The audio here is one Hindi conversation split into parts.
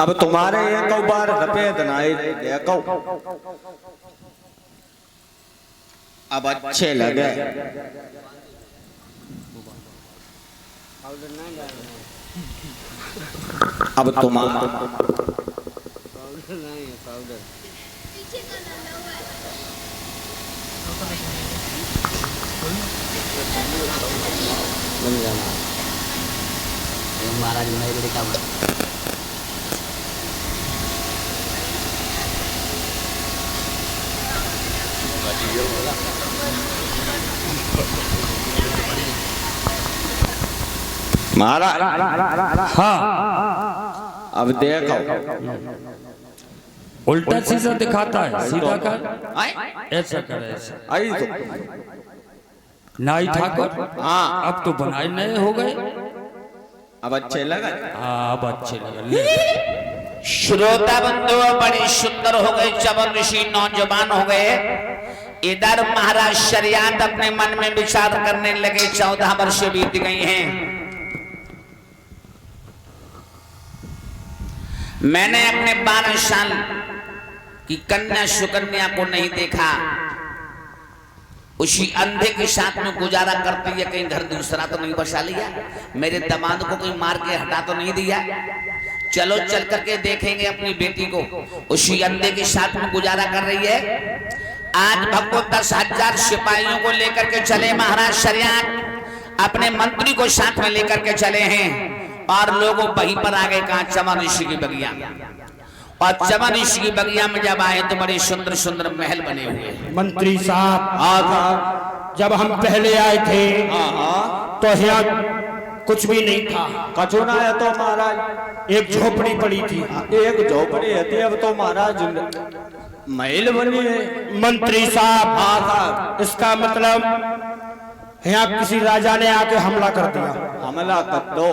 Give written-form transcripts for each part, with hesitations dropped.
अब तुम्हारे एक बार रपेद नाई देखो अब अच्छे लगे। अब तुम्हारा महाराज मेरे का महाराज हाँ अब देखो उल्टा सीधा दिखाता है, सीधा कर ऐसा कर ऐसा। आई तो नाई ठाकुर हाँ अब तो बनाए नए हो गए। अब अच्छे लगे। हाँ अब अच्छे लगे। श्रोता बंधु बड़े सुंदर हो गए, चवन ऋषि नौजवान हो गए। इधर महाराज शरियात अपने मन में विचार करने लगे। 14 वर्ष बीत गई हैं। मैंने अपने 12 साल की कन्या सुकन्या को नहीं देखा। उसी अंधे के साथ में गुजारा करती है, कहीं घर दूसरा तो नहीं बसा लिया, मेरे दामाद को कोई मार के हटा तो नहीं दिया। चलो चल करके देखेंगे अपनी बेटी को। उसी अंधे के साथ में गुजारा कर रही है। आज भगवत 10,000 सिपाहियों को लेकर के चले महाराज शरियात, अपने मंत्री को साथ में लेकर के चले हैं और लोगों वहीं पर आगे कहा चमन ऋषि की बगिया। और चमन ऋषि की बगिया में जब आए तो बड़े सुंदर सुंदर महल बने हुए। मंत्री साहब जब हम पहले आए थे तो यहाँ कुछ भी नहीं था। कचुना है तो महाराज एक झोपड़ी पड़ी थी। एक झोपड़ी है, अब तो महाराज महल बनी है। मंत्री साहब हाँ साहब इसका मतलब यहाँ किसी राजा ने आके हमला कर दिया। हमला कर दो।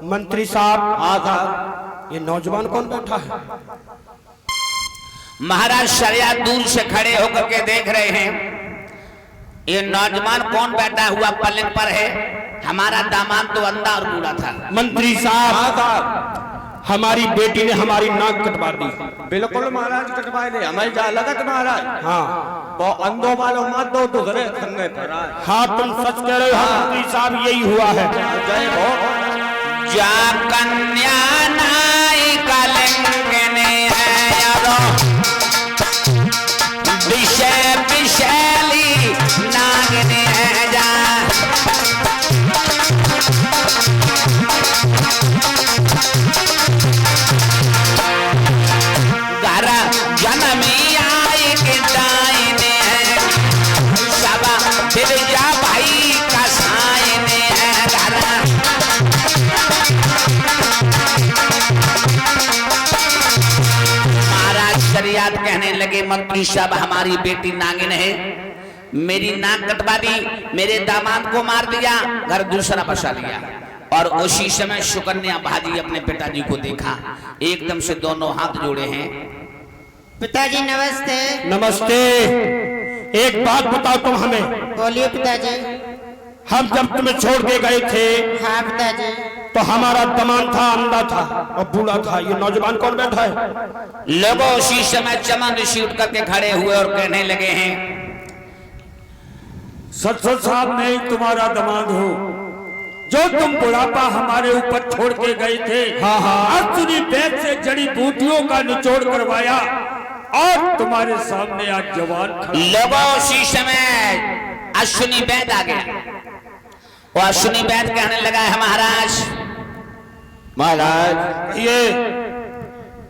मंत्री साहब हाँ साहब ये नौजवान कौन बैठा है? महाराज शरियात दूर से खड़े होकर के देख रहे हैं। ये नौजवान कौन बैठा हुआ पलंग पर है? हमारा दामाद तो अंधा और बूढ़ा था। मंत्री साहब हमारी बेटी ने हमारी नाक कटवा दी। बिल्कुल महाराज कटवाए दे, हमें जा लगत महाराज। हाँ तो अंधो वालों मत दो तो घरे संगे फरार। हाँ तुम सच कह रहे हो मंत्री साहब, यही हुआ है। जय हो। जा कन्या नाई कलंकने है यारो, विषय विशैली नागने है जा। घर जन्मी आई के डायने है, सबा फिर जा भाई का सायने है घर। महाराज शरियात कहने लगे मंत्री साहब हमारी बेटी नागिन है, मेरी नाक कटवा दी, मेरे दामाद को मार दिया, घर दूसरा बसा लिया। और उसी समय सुकन्या भाजी अपने पिताजी को देखा, एकदम से दोनों हाथ जोड़े हैं। पिताजी नमस्ते। नमस्ते। एक बात बताओ तुम हमें। बोलिए पिताजी। हम जब तुम्हें छोड़ के गए थे हाँ पिताजी। तो हमारा दामाद था, अंधा था और बूढ़ा था। ये नौजवान कौन बैठा है? लोगों उसी समय चमन ऋषि उठ करके खड़े हुए और कहने लगे हैं सच सच साहब मैं ही तुम्हारा दामाद हूँ, जो तुम बुढ़ापा हमारे ऊपर छोड़ के गए थे। हाँ हाँ अर्जुनी वैद्य से जड़ी बूटियों का निचोड़ करवाया और तुम्हारे सामने आज जवान खड़ा। लोगों उसी समय अश्विनी वैद्य आ गया। वो अश्विनी वैद्य कहने लगा है महाराज। महाराज ये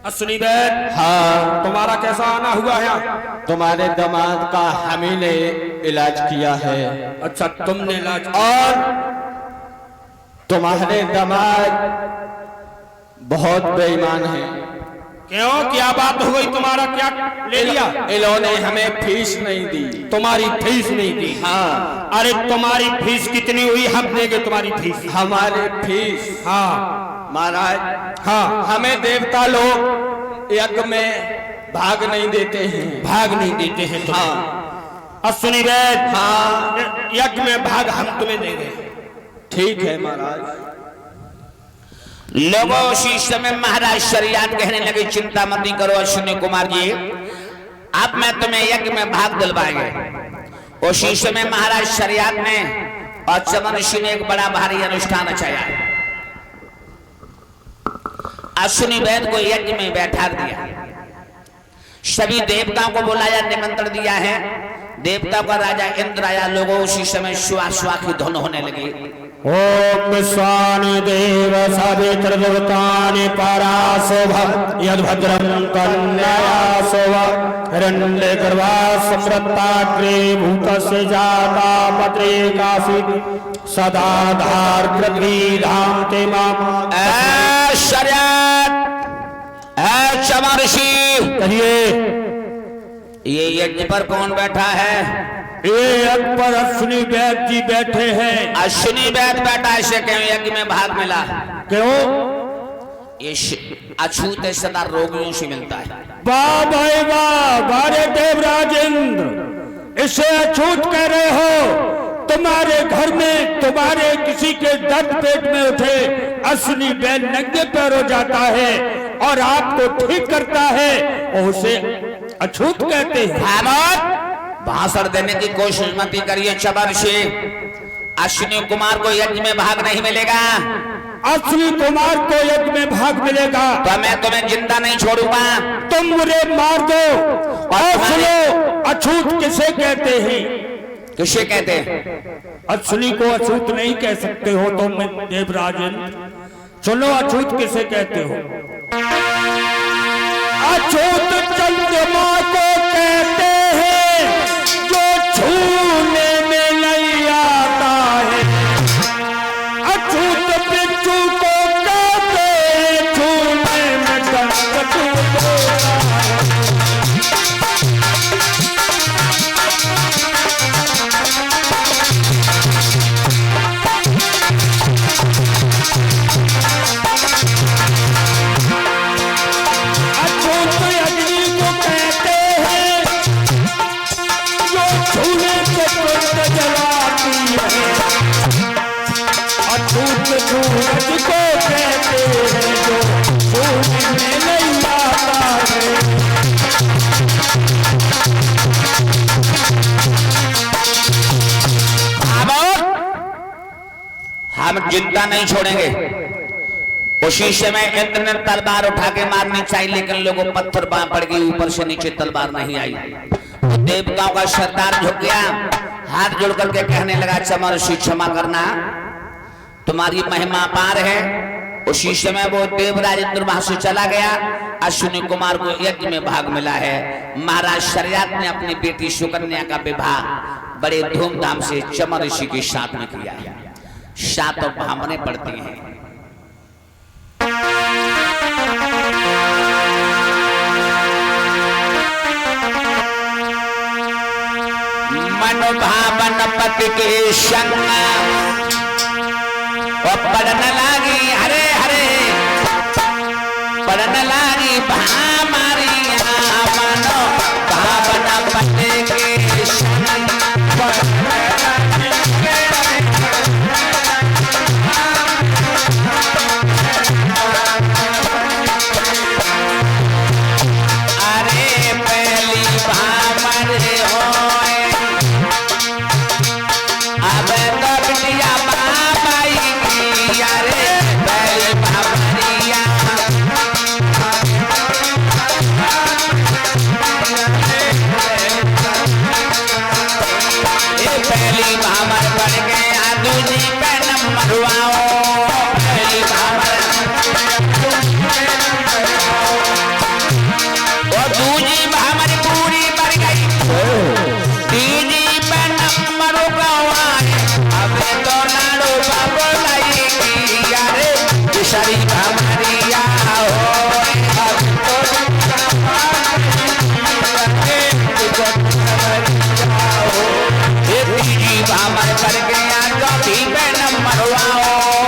अश्विनी वैद्य हाँ तुम्हारा कैसा आना हुआ है? तुम्हारे दामाद का हम ही ने इलाज किया है। अच्छा तुमने इलाज और तुम्हारे दामाद बहुत बेईमान है। क्यों? क्या बात हो गई? तुम्हारा क्या ले लिया? इन्होंने हमें फीस नहीं दी। तुम्हारी फीस नहीं दी? हाँ। अरे तुम्हारी फीस कितनी हुई? हम देंगे तुम्हारी फीस। हमारे फीस हाँ महाराज हाँ हमें देवता लोग यज्ञ में भाग नहीं देते हैं। भाग नहीं देते हैं तुम्हें? हाँ अश्विनी वैद्य हाँ यज्ञ में भाग हम तुम्हें देंगे। ठीक है महाराज। लोगों उसी समय महाराज शरियात कहने लगे, चिंता मत करो अश्विनी कुमार जी, अब मैं तुम्हें यज्ञ में भाग दिलवाएंगे। उसी समय महाराज शरियात ने और चमन ऋषि ने एक बड़ा भारी अनुष्ठान रचाया। अश्विनी वैद को यज्ञ में बैठा दिया, सभी देवताओं को बुलाया, निमंत्रण दिया है। देवता का राजा इंद्र आया। लोगों उसी समय श्वा श्वा की धुन होने लगी। ओम स्वान देव सवित्र देवतानि पराशोभ यद्भद्रं कन्यासोभ हिरण्य गर्भा समृत्ताग्रे भूतस्य जाता पत्रे काशी सदाधार पृथ्वी धाम ते माम। शर्यत चमन ऋषि, कहिए ये यज्ञ पर कौन बैठा है? ये अकबर अश्विनी वैद जी बैठे हैं। अश्विनी वैद बैठा, इसे क्यों यज्ञ में भाग मिला? क्यों? ये अछूत सदा रोगियों से मिलता है। वाह भाई वाह, बारे देवराजेंद्र, इसे अछूत कह रहे हो? तुम्हारे घर में तुम्हारे किसी के दर्द पेट में उठे, अश्विनी वैद नंगे पैर हो जाता है और आपको ठीक करता है, और उसे अछूत कहते हैं। भाषण देने की कोशिश मत करिए चमन ऋषि, अश्विनी कुमार को यज्ञ में भाग नहीं मिलेगा। अश्विनी कुमार को यज्ञ में भाग मिलेगा तो मैं तुम्हें जिंदा नहीं छोड़ूंगा। तुम मुझे मार दो। और सुनो, अछूत किसे कहते हैं? किसे कहते हैं? अश्विनी को अछूत नहीं कह सकते हो तुम देवराजन। सुनो, अछूत किसे कहते हो? अछूत चंद्रमा को कहते हैं जो छूने में नहीं आता है। अछूत बिच्छू को कहते हैं छूने में दर्द होता है। सूरज को कहते हैं जो छूने में नहीं आता है। हम जिंदा नहीं छोड़ेंगे। उसी समय इंद्र ने तलवार उठा के मारनी चाहिए, लेकिन लोगों पत्थर पड़ गई, ऊपर से नीचे तलवार नहीं आई। तो देवताओं का सरदार झुक गया, हाथ जोड़ करके कहने लगा, चमन ऋषि क्षमा करना, तुम्हारी महिमा अपार है। उसी समय वो देवराज इंद्र वहां से चला गया। अश्विनी कुमार को यज्ञ में भाग मिला है। महाराज शरियात ने अपनी बेटी सुकन्या का विवाह बड़े धूमधाम से चमन ऋषि के साथ में किया है। 7 ब्राह्मणें पड़ती हैं। मनोभावन पति के संग पढ़न लागी, हरे हरे पढ़न लागी भामारिया। मनो भावन पति के संग अरे पहली भामर होए, अब तो बिटिया बाबाई की, अरे पहली भामरिया। ये पहली भामर बन गया, दूजी पे नंबर आओ। पहली भामर और दूजी भामर पूरी बढ़ गई, तीजी पे नंबर गवाए। अब तो नाड़ो बाबो लाएगी, अरे दूसरी भामरिया हो। ये तीजी भामर बढ़ गया, चौथी पे नंबर आओ।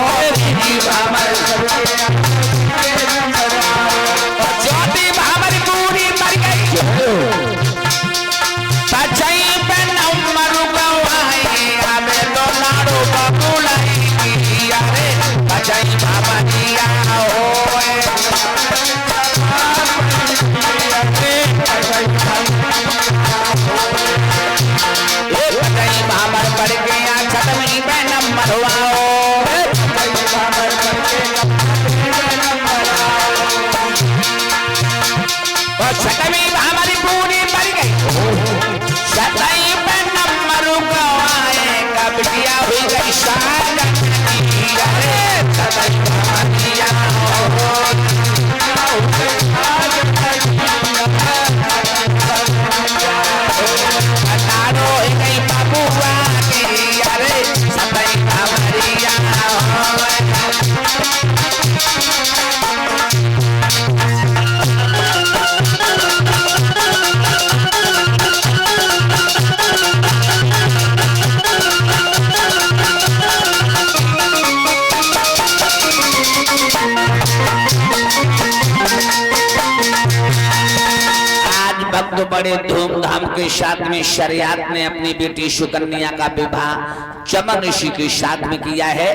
वक्त बड़े धूमधाम के साथ में शरियत ने अपनी बेटी सुकन्या का विवाह चमन ऋषि के साथ में किया है।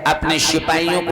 अपने सिपाहियों